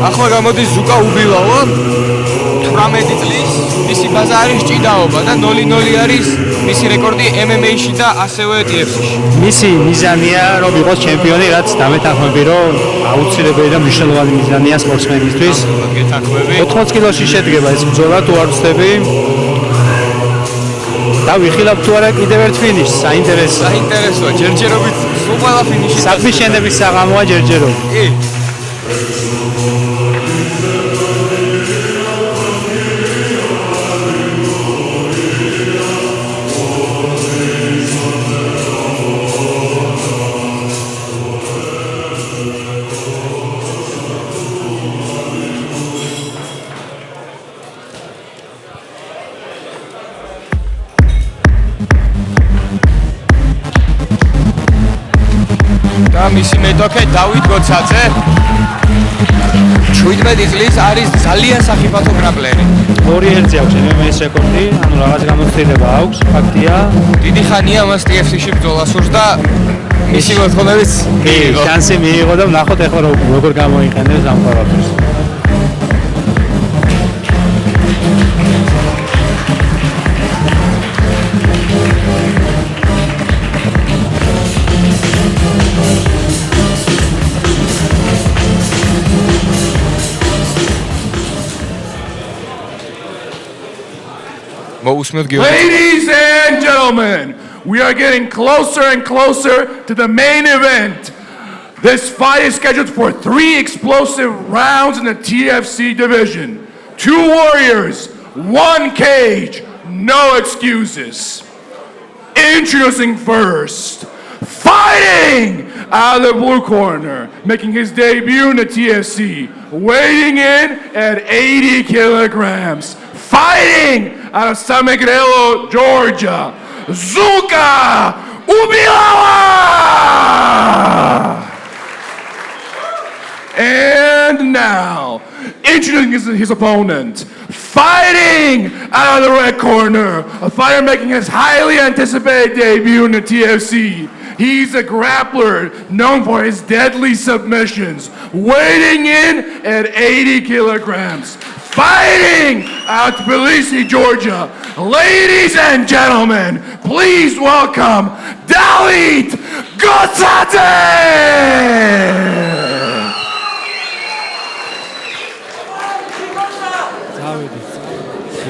ახლა გამოდის ზუკა უბილავა 18 წლის მისი ბაზა არის ჭიდაობა და 0-0 არის მისი რეკორდი MMA-ში და ასევე TFC-ში. მისი მიზანია რომ იყოს ჩემპიონი, რაც დამეთანხმები რომ აუცილებელი და მნიშვნელოვანი მიზანია სპორტსმენისთვის. 80 კილოში შედგება ეს ბრძოლა თუ არ ვცდები. და ვიხილავ თუ არა კიდევ ერთ ფინიშს, საინტერესოა, ჯერჯერობით სულ ყველა ფინიში. საქმის შენების საღამოა ჯერჯერობით. კი. მისი მეტოქე დავით გოცაძე 17 წლის არის ძალიან საფეხბურთო გრაპლერი. 2 ერთზე აქვს MMA-ის რეკორდი, ანუ რაღაც გამოცდილება აქვს, ფაქტია. დიდი ხანია მას TFC-ში ბრძოლა სურს და მისი მოთხოვნებიც მიიღო. შანსი მიიღო და ვნახოთ ახლა როგორ გამოიყენებს ამ ყველაფერს. Ladies and gentlemen, we are getting closer and closer to the main event. This fight is scheduled for 3 explosive rounds in the TFC division. 2 warriors, 1 cage, no excuses. Introducing first, fighting out of the blue corner, making his debut in the TFC, weighing in at 80 kilograms. Fighting out of San Miguel, Georgia, Zuka Ubilawa! And now, introducing his opponent, fighting out of the red corner, a fighter making his highly anticipated debut in the TFC. He's a grappler known for his deadly submissions, weighing in at 80 kilograms. Fighting out of Tbilisi, Georgia, ladies and gentlemen, please welcome Dalit Gotsate!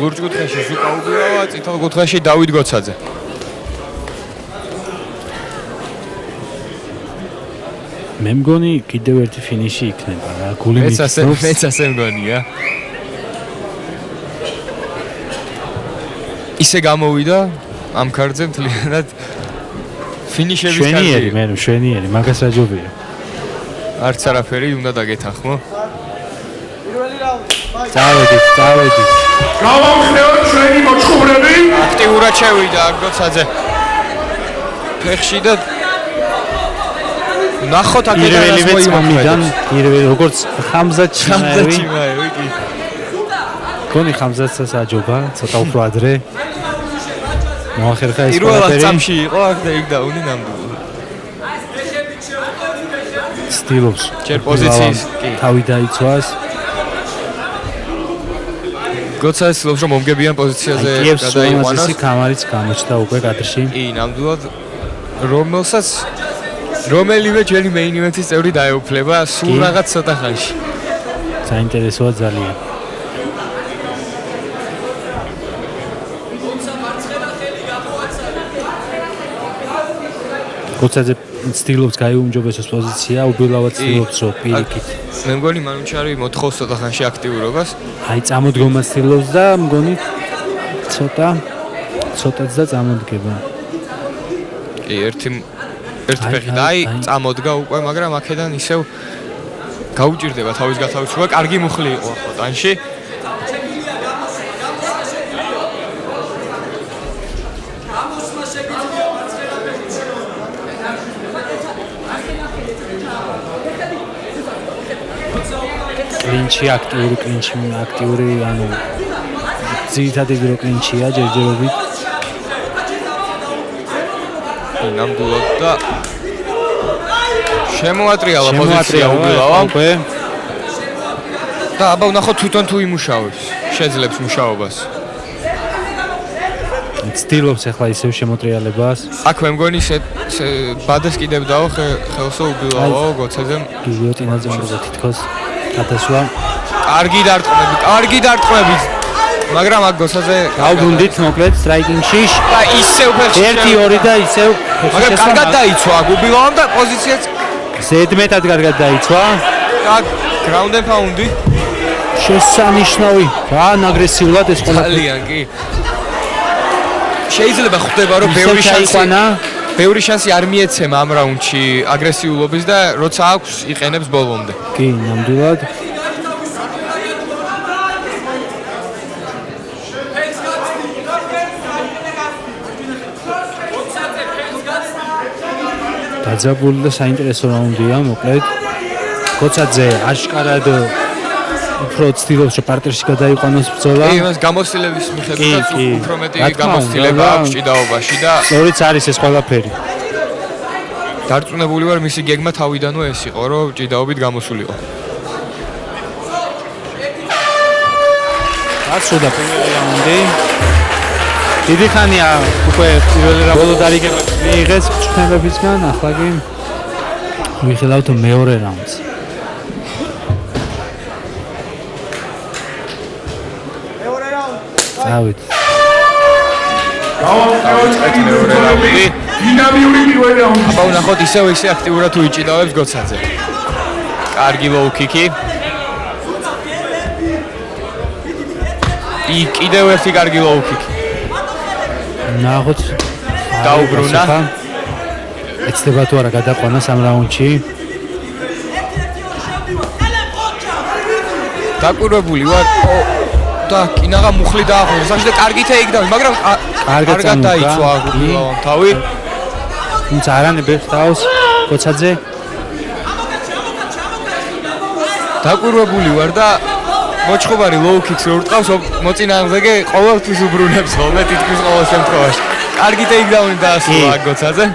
ლურჯ კუთხეში ზუკა უბილავა, წითელ კუთხეში დავით გოცაძე. მე მგონი კიდევ ერთი ფინიში იქნება რა, გული მეც ასე მგონია. ისე გამოვიდა ამ ქარდზე მთლიანად ფინიშების ქარდი. შვენიერი, მაგას რა ჯობია. არც არაფერი უნდა დაგეთანხმო. წავედით. გავამხნევთ ჩვენი მოჩხუბრები. აქტიურად შევიდა გოცაძე. ფეხში და ნახოთ აკეთებს მოიმოქმედან. პირველი როგორც ხამზად ჩიმაევი. კი. გონი ხამზადსაც აჯობა, ცოტა უფრო ადრე. მოახერხა ეს პირველად წამში იყო აქ და იქ დაუნი ნამდვილად. სტილობს. ჯერ პოზიციის კი. თავი დაიცვას. გოცაძე ცდილობს რომ მომგებიან პოზიციაზე გადაიყვანოს. ის კამარიც გამოჩნდა უკვე კადრში. კი, ნამდვილად რომელივე ჩვენი main event-ის წევრი დაეუფლება სულ რაღაც ცოტა ხანში. საინტერესოა ძალიან. გოცაძე ცდილობს გაიუმჯობესოს პოზიცია, უბილავა ცდილობს რომ პირიქით. მე მგონი მანუჩარი მოთხოვს ცოტა ხანში აქტიურობას. აი წამოდგომა ცდილობს და მგონი ცოტაც და წამოდგება. კი, ერთი ფეხი და აი წამოდგა უკვე, მაგრამ აქედან ისევ გაუჭირდება თავის გათავისუფლება. კარგი მუხლი იყო ახლა ტანში. კლინჩი, აქტიური, ანუ ძირითადი დრო კლინჩია ჯერჯერობით. ნამდვილად და შემოატრიალა პოზიცია უბილავამ. და აბა ვნახოთ თვითონ თუ იმუშავებს, შეძლებს მუშაობას. ცდილობს ახლა ისევ შემოტრიალებას. აქვე მგონი ბადეს კიდევ დაო ხელსო უბილავო გოცეზე. გიოტინაძე უნდა თითქოს გადასვლა. კარგი დარტყმები. მაგრამ აქ გოცაზე გავბრუნდით მოკლედ სტრაიკინგში. და ისევ ფეხში 1-2 და ისევ მაგრამ კარგად დაიცვა აქ უბილავამ და პოზიციაც ზედმეტად კარგად დაიცვა. და გრაუნდ ენდ ფაუნდი. შესანიშნავი. რა აგრესიულად ეს ყველა. ძალიან კი. შეიძლება ხვდება რომ ბევრი შანსი არ მიეცემა ამ რაუნდში აგრესიულობის და როცა აქვს იყენებს ბოლომდე. კი, ნამდვილად. დაძაბული და საინტერესო რაუნდია, მოკლედ. გოცაძე აშკარად უფრო ცდილობს რომ პარტერში გადაიყვანოს ბრძოლა. კი, მას გამოცდილების მიხედვითაც უფრო მეტი გამოცდილება აქვს ჭიდაობაში და სწორიც არის ეს ყველაფერი. დარწმუნებული ვარ მისი გეგმა თავიდანვე ეს იყო, რომ ჭიდაობით გამოსულიყო. გასულა პირველი რაუნდი. დიდი ხანია უკვე პირველი რაუნდი დარიგება მიიღეს ჩხნებებისგან, ახლა კი ვიხილავთ მეორე რაუნდს. დავით. მეორე რაუნდი. დინამიური პირველი რაუნდი. აბა ვნახოთ ისევ აქტიურად თუ იჭიდავებს გოცაძე. კარგი ლოუ კიკი. კიდევ ერთი კარგი ლოუ კიკი. ნახოთ. დაუბრუნა. ეცდება თუ არა გადაყვანა სამ რაუნდში. დაკვირვებული ვარ. და კინაღა მუხლი დაახურა. საერთოდ კარგი თეიქდავი, მაგრამ კარგად დაიცვა უბილავამ თავი. თუმცა არანებებს თავს გოცაძე. დაკვირვებული ვარ და მოჩხუბარი ლოუ კიქს რო ურტყავს, მოწინააღმდეგე ყოველთვის უბრუნებს ხოლმე თითქმის ყოველ შემთხვევაში. კარგი თეიქდავი დაასრულა გოცაძე.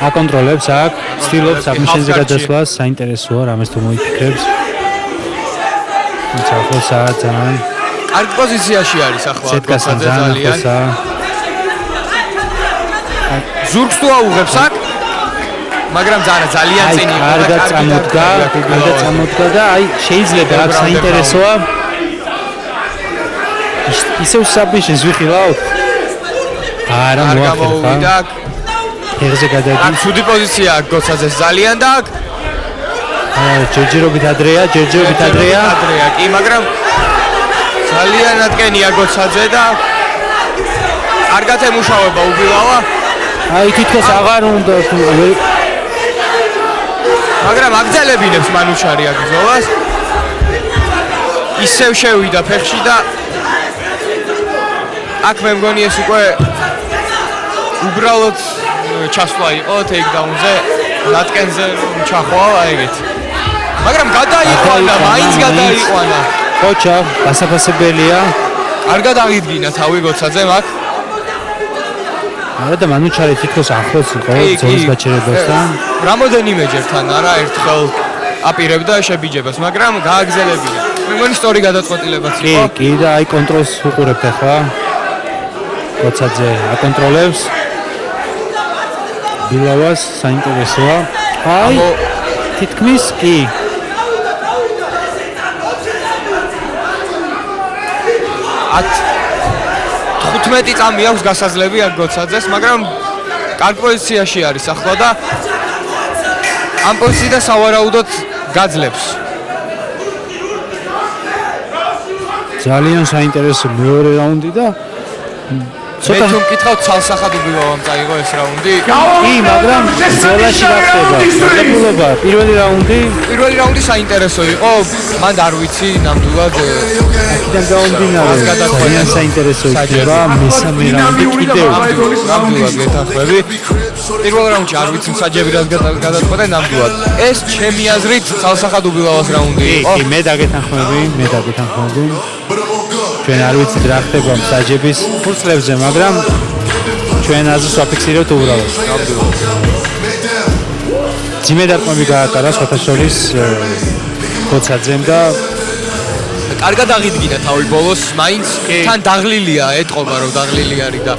აკონტროლებს აქ, ცდილობს აბმიშენზე გადასვლას, საინტერესოა, რამეს თუ მოიფიქრებს. თუმცა ახლა ძალიან კარგ პოზიციაში არის ახლა გოცაძე ძალიან. ზურგს თუ აუღებს აქ, მაგრამ ძალიან წინ იყო და კარგად წამოდგა და აი შეიძლება აქ საინტერესოა. ისევ საბიშენს ვიხილავთ. არა მოახერხა. ეხზე გადადის. აქ ცუდი პოზიცია აქვს გოცაძეს ძალიან და აქ ჯერჯერობით ადრეა. კი, მაგრამ ძალიან ატკენია გოცაძე და კარგად ემუშავება უბილავა. აი თითქოს აღარ უნდა მაგრამ აგძელებინებს მანუჩარი აქ ბრძოლას. ისევ შევიდა ფეხში და აქ მე მგონი ეს უკვე უბრალოდ ჩასვლა იყო ტეიქდაუნზე, ნატკენზე ჩახვალა ეგეთ. მაგრამ გადაიყვანა, მაინც გადაიყვანა. ხოჩა, გასაფასებელია. კარგად აღიდგინა თავი გოცაძემ აქ. არა და მანუჩარი თითქოს ახლოს იყო ბრძოლის გაჩერებასთან. რამოდენიმეჯერ თან არა ერთხელ აპირებდა შებიჯებას, მაგრამ გააგზელებინა. მე მგონი სწორი გადაწყვეტილებაც იყო. კი და აი კონტროლს უყურებთ ახლა. გოცაძე აკონტროლებს. ბილავას საინტერესოა. აი თითქმის კი. ათ 15 წამი აქვს გასაძლები აქ გოცაძეს, მაგრამ კარგ პოზიციაში არის ახლა და ამ პოზიციიდან სავარაუდოდ გაძლებს. ძალიან საინტერესო მეორე რაუნდი და ცოტა თუ მკითხავთ ცალსახად უბილავამ წაიღო ეს რაუნდი. კი, მაგრამ ბოლაში რა ხდება? მოკლება პირველი რაუნდი პირველი რაუნდი საინტერესო იყო. მან არ ვიცი ნამდვილად აქედან გამომდინარე ძალიან საინტერესო იქნება მესამე რაუნდი კიდევ. ნამდვილად გეთანხმები. პირველ რაუნდში არ ვიცი საჯები რას გადაწყვეტა ნამდვილად. ეს ჩემი აზრით ცალსახად უბილავას რაუნდი იყო. კი, მე დაგეთანხმები. ჩვენ არ ვიცით რა ხდება მსაჯების ფურცლებზე, მაგრამ ჩვენ აზრს ვაფიქსირებთ უბრალოდ. ძიმე დარტყმები გაატარა სხვათაშორის გოცაძემ და კარგად აღიდგინა თავი ბოლოს, მაინც თან დაღლილია, ეტყობა რომ დაღლილი არის და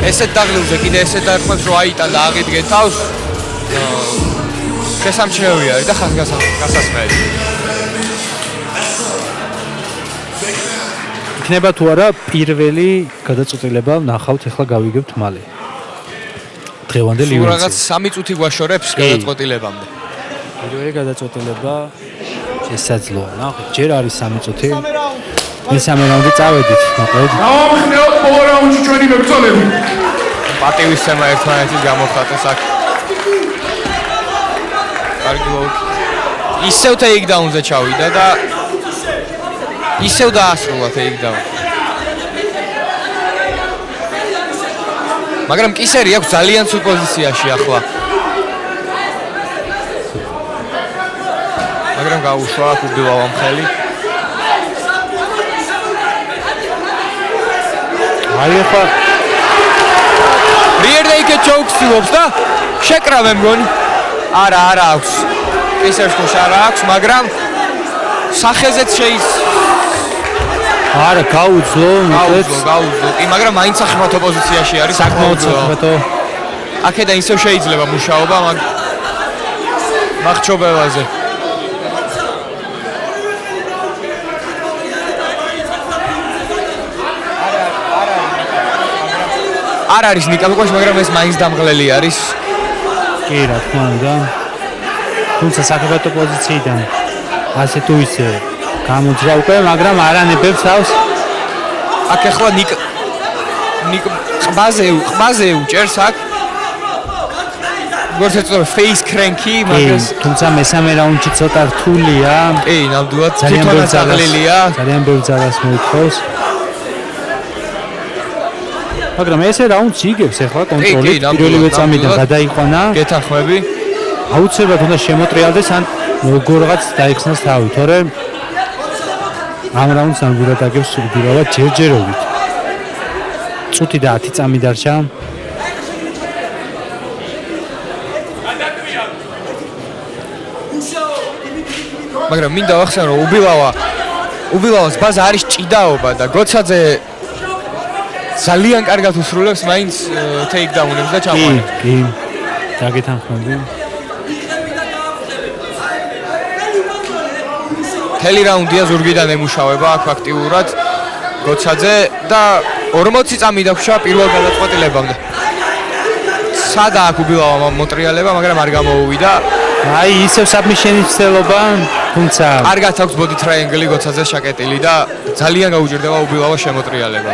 ესეთ დაღლილზე კიდე ესეთ დარტყმებს რომ აიტან და აღიდგე თავს შესამჩნევი არის და ხასგასასმელი. იქნება თუ არა პირველი გადაწყვეტილება ნახავთ, ახლა გავიგებთ მალე. დღევანდელ სულ ივენტზე. რაღაც 3 წუთი გვაშორებს გადაწყვეტილებამდე. პირველი გადაწყვეტილება შესაძლოა. ნახეთ, ჯერ არის 3 წუთი. მესამე რაუნდი წავედით, მოკლედ. დავამხნევთ ბოლო რაუნდში ჩვენი მებრძოლები. პატივისცემა ერთმანეთის გამოხატეს აქ. კარგი ლოუკი. ისევ ტეიქდაუნზე ჩავიდა და ისევ დაასრულა ტეიქდაუნი. მაგრამ კისერი აქვს ძალიან სულ პოზიციაში ახლა. მაგრამ გაუშვა აქ უბილავამ ხელი. აი ახლა Rear naked chokes ცდილობს და შეკრა მე მგონი. არა აქვს. კისერს ხო არა აქვს, მაგრამ სახეზეც არა გაუძლო, მოკლედ. გაუძლო. კი, მაგრამ მაინც სახმათო პოზიციაში არის. საკმაოდ სახმათო. აქედან ისევ შეიძლება მუშაობა მახჩობელაზე. არ არის ნიკალკოშ, მაგრამ ეს მაინც დამღლელი არის. კი, რა თქმა უნდა. თუმცა საკმაოდ პოზიციიდან ასე თუ ისე გამოძრა უკვე, მაგრამ არ ანებებს თავს. აქ ახლა ნიკ ყბაზე უჭერს აქ. როგორც ეწოდება face cranky, მაგრამ თუმცა მესამე რაუნდში ცოტა რთულია. კი, ნამდვილად ძალიან თვითონაც აღლილია. ძალიან ბევრ ძალას მოითხოვს. მაგრამ ესე რაუნდს იგებს ახლა კონტროლით პირველივე წამიდან გადაიყვანა. გეთანხმები. აუცილებლად უნდა შემოტრიალდეს ან როგორღაც დაიხსნას თავი, თორემ ამ რაუნდს ნამდვილად აგებს უბილავა ჯერჯერობით. წუთი და 10 წამი დარჩა. მაგრამ მინდა ვახსენო რომ უბილავას ბაზა არის ჭიდაობა და გოცაძე ძალიან კარგად უსრულებს მაინც ტეიქდაუნებს და ჩამოყალიბებს. კი, დაგეთანხმები. მთელი რაუნდია ზურგიდან ემუშავება აქ აქტიურად გოცაძე და 40 წამი დაგვრჩა პირველ გადაწყვეტილებამდე. სადა აქ უბილავა მოტრიალება, მაგრამ არ გამოუვიდა. აი ისევ საბმიშენის ცდილობა, თუმცა კარგად აქვს ბოდი ტრაიენგლი გოცაძეს შაკეტილი და ძალიან გაუჭირდება უბილავა შემოტრიალება.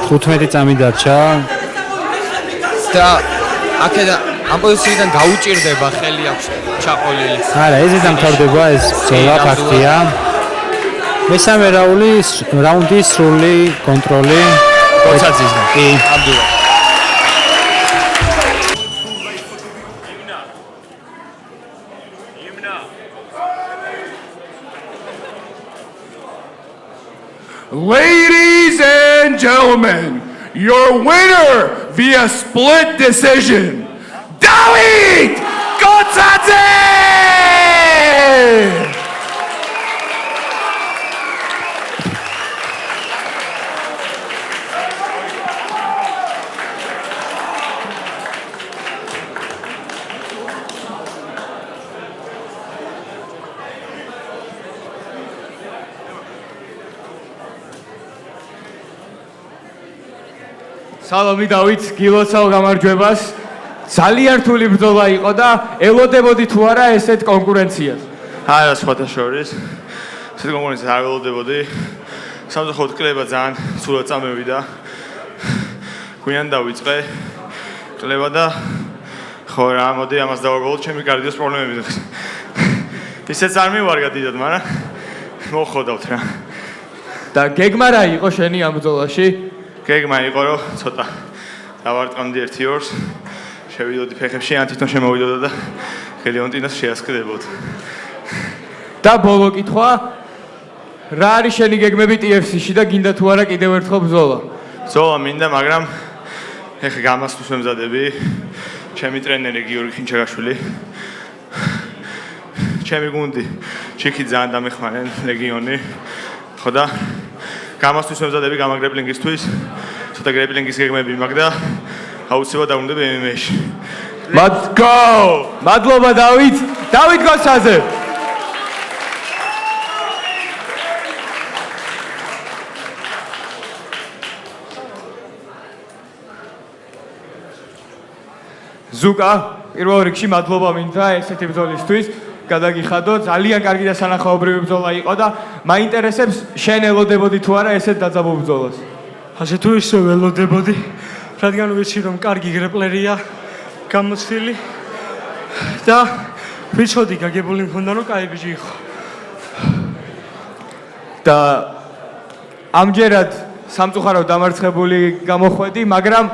ხუთმეტი წამი დარჩა და აქედან ამ პოზიციიდან გაუჭირდება ხელი აქვს ჩაყოლილი. არა, ეს დამთავრდება ეს ბრძოლა ფაქტია. მესამე რაუნდი სრული კონტროლი გოცაძის. კი. ნამდვილად. Ladies and gentlemen, your winner via split decision, Dawid Godzadze! სალომი დავით, გილოცავ გამარჯვებას. ძალიან რთული ბრძოლა იყო და ელოდებოდი თუ არა ესეთ კონკურენციას? არა, სხვათა შორის. ესეთ კონკურენციას არ ველოდებოდი. სამწუხაროდ კლება ძალიან სულად წამევიდა. გვიან დავიწყე კლება და ხო რა, მოდი ამას დავაგვალოთ, ჩემი კარდიოს პრობლემები. ისეც არ მივარგა დიდად, მაგრამ მოხოდავთ რა. და გეგმა რა იყო შენი ამ ბრძოლაში? გეგმა იყო, რომ ცოტა დავარტყამდი 1-2-ს, შევიდოდი ფეხებში, ან თვითონ შემოვიდოდა და გელიონტინას შეასკდებოდ. და ბოლო კითხვა, რა არის შენი გეგმები TFC-ში და გინდა თუ არა კიდევ ერთხელ ბრძოლა? ბრძოლა მინდა, მაგრამ ეხლა გამასვლას ვემზადები. ჩემი ტრენერი გიორგი ხინჩაგაშვილი. ჩემი გუნდი ჩიქი ძალიან დამეხმარენ, ლეგიონი. ხო და გამასვლას ვემზადები გამაგრეპლინგისთვის. ცოტა გრეპლინგის გეგმები მაქვს და აუცილებლად დავრუნდები MMA-ში. Let's go! მადლობა დავით. დავით გოცაძე. ზუკა, პირველ რიგში მადლობა მინდა ესეთი ბრძოლისთვის. გადაგიხადო, ძალიან კარგი და სანახაობრივი ბრძოლა იყო და მაინტერესებს შენ ელოდებოდი თუ არა ესეთ დაძაბულ ბრძოლას? ასე თუ ისე ველოდებოდი, რადგან ვიცი რომ კარგი გრეპლერია გამოცდილი და ვიცოდი გაგებული მქონდა რომ კაი ბიჭი იყო. და ამჯერად სამწუხაროდ დამარცხებული გამოხვედი, მაგრამ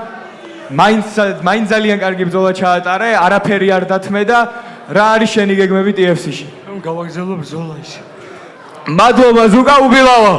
მაინც ძალიან კარგი ბრძოლა ჩაატარე, არაფერი არ დათმე და რა არის შენი გეგმები TFC-ში? რომ გავაგზავნო ბრძოლა ისე. მადლობა ზუკა უბილავა.